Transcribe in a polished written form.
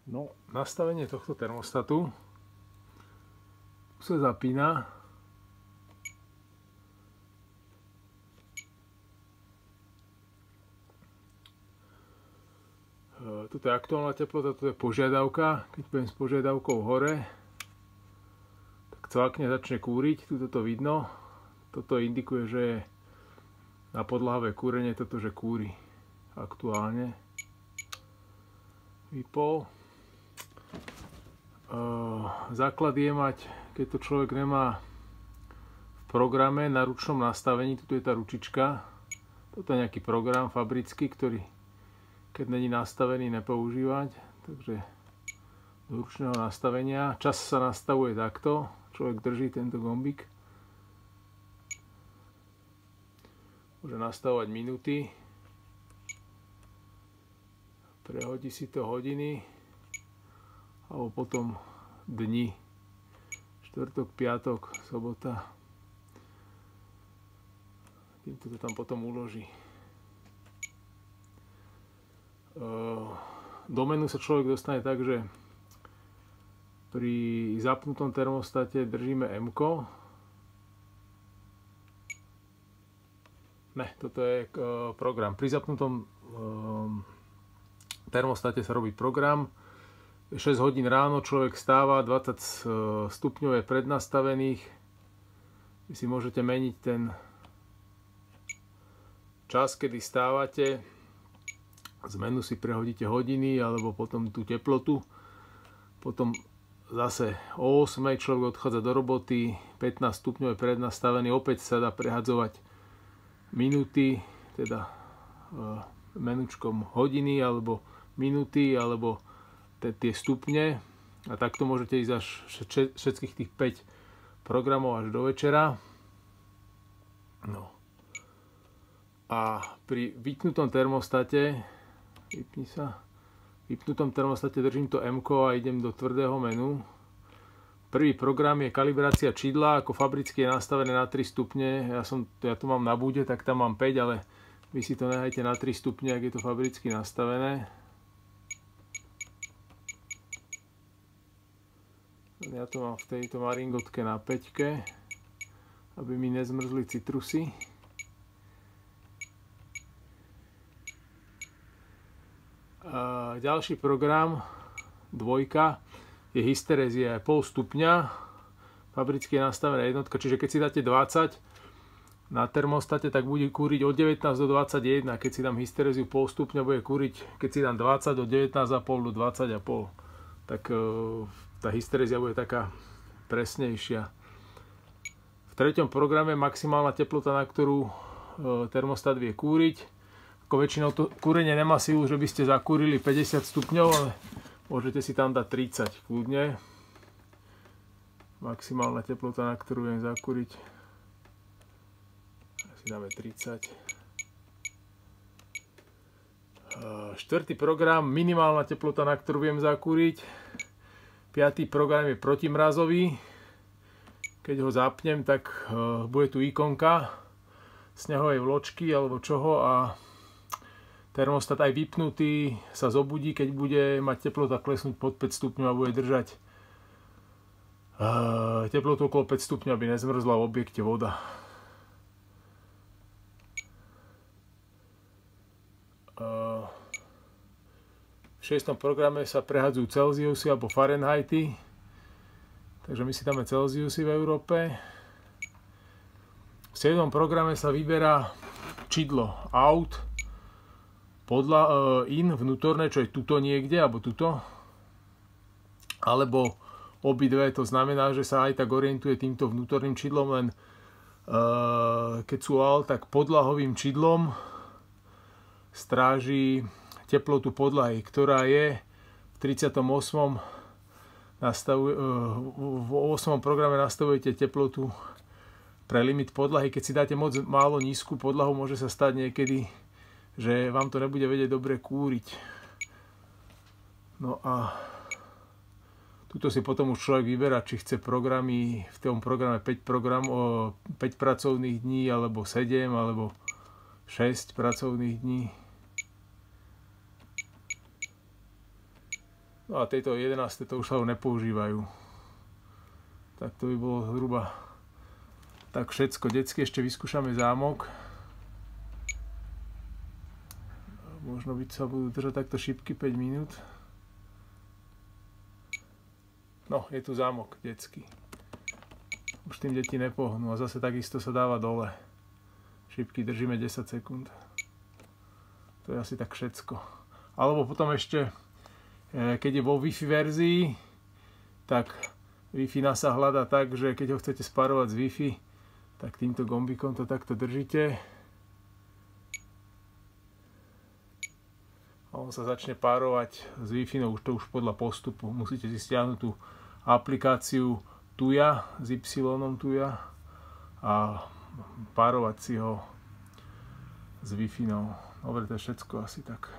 No, nastavenie tohto termostatu sa zapína. Toto je aktuálna teplota, toto je požiadavka. Keď budem s požiadavkou hore, tak cvakne, začne kúriť, tuto to vidno. Toto indikuje, že je na podlahavé kúrenie, toto, že kúri aktuálne. Vypol. Základ je mať, keď to človek nemá v programe na ručnom nastavení, tu je tá ručička. Toto je nejaký program fabrický, ktorý keď není nastavený, nepoužívať. Takže do ručného nastavenia. Čas sa nastavuje takto. Človek drží tento gombík. Môže nastavovať minúty. Prehodí si to hodiny. Alebo potom dni. Štvrtok, piatok, sobota. Týmto to tam potom uloží. Do menu sa človek dostane tak, že pri zapnutom termostate držíme M-ko. Ne, toto je program. Pri zapnutom termostate sa robí program. 6 hodín ráno človek stáva, 20 stupňov je prednastavených. Vy si môžete meniť ten čas, kedy stávate. Z menu si prehodíte hodiny alebo potom tú teplotu. Potom zase o 8 človek odchádza do roboty, 15 stupňov je prednastavený, opäť sa dá prehadzovať minúty, teda menučkom hodiny alebo minúty alebo tie stupne. A takto môžete ísť až všetkých tých 5 programov až do večera. No. A pri vypnutom termostate vypni sa. V vypnutom termostate držím to M-ko a idem do tvrdého menu. Prvý program je kalibrácia čidla, ako fabricky je nastavené na 3 stupne. Ja to mám na bude, tak tam mám 5, ale vy si to nehajte na 3 stupne, ak je to fabricky nastavené. Ja to mám v tejto maringotke na 5, aby mi nezmrzli citrusy. Ďalší program, 2, je hysterezia, je pol stupňa, fabricky je nastavená jednotka, čiže keď si dáte 20 na termostate, tak bude kúriť od 19 do 21, keď si dám hystereziu pol stupňa, bude kúriť, keď si dám 20 do 19,5 do 20,5, tak tá hysterezia bude taká presnejšia. V treťom programe maximálna teplota, na ktorú termostat vie kúriť. Väčšinou to kúrenie nemá silu, že by ste zakúrili 50 stupňov, ale môžete si tam dať 30 kľudne. Maximálna teplota, na ktorú viem zakúriť. Si dáme 30. Štvrtý program, minimálna teplota, na ktorú viem zakúriť. Piatý program je protimrazový. Keď ho zapnem, tak bude tu ikonka snehovej vločky alebo čoho a termostat aj vypnutý sa zobudí, keď bude mať teplota klesnúť pod 5 stupňov a bude držať teplotu okolo 5 stupňov, aby nezmrzla v objekte voda. V 6. programe sa prehadzujú Celsiusy alebo Fahrenheity, takže my si dáme Celsiusy v Európe. V 7. programe sa vyberá čidlo out, vnútorné, čo je tuto niekde, alebo tuto, alebo obidve, to znamená, že sa aj tak orientuje týmto vnútorným čidlom, len keď sú out, tak podlahovým čidlom stráži teplotu podlahy, ktorá je v 38. V 8. programe nastavujete teplotu pre limit podlahy. Keď si dáte moc málo nízku podlahu, môže sa stať niekedy, že vám to nebude vedieť dobre kúriť. No a tuto si potom už človek vyberá, či chce programy, v tom programe 5 pracovných dní, alebo 7, alebo 6 pracovných dní. No a tejto 11. to už sa nepoužívajú. Tak to by bolo zhruba tak všetko. Detsky ešte vyskúšame zámok. Možno by sa budú držať takto šipky 5 minút. No, je tu zámok detský. Už tým deti nepohnú a zase takisto sa dáva dole. Šipky držíme 10 sekúnd. To je asi tak všetko. Alebo potom ešte, keď je vo Wi-Fi verzii, tak Wi-Fi sa hľadá tak, že keď ho chcete spárovať z Wi-Fi, tak týmto gombikom to takto držíte. A on sa začne párovať s Wi-Fi, no už to už podľa postupu. Musíte si stiahnuť tú aplikáciu Tuya, s Y Tuya a párovať si ho s Wi-Fi. No. Dobre, to je všetko asi tak.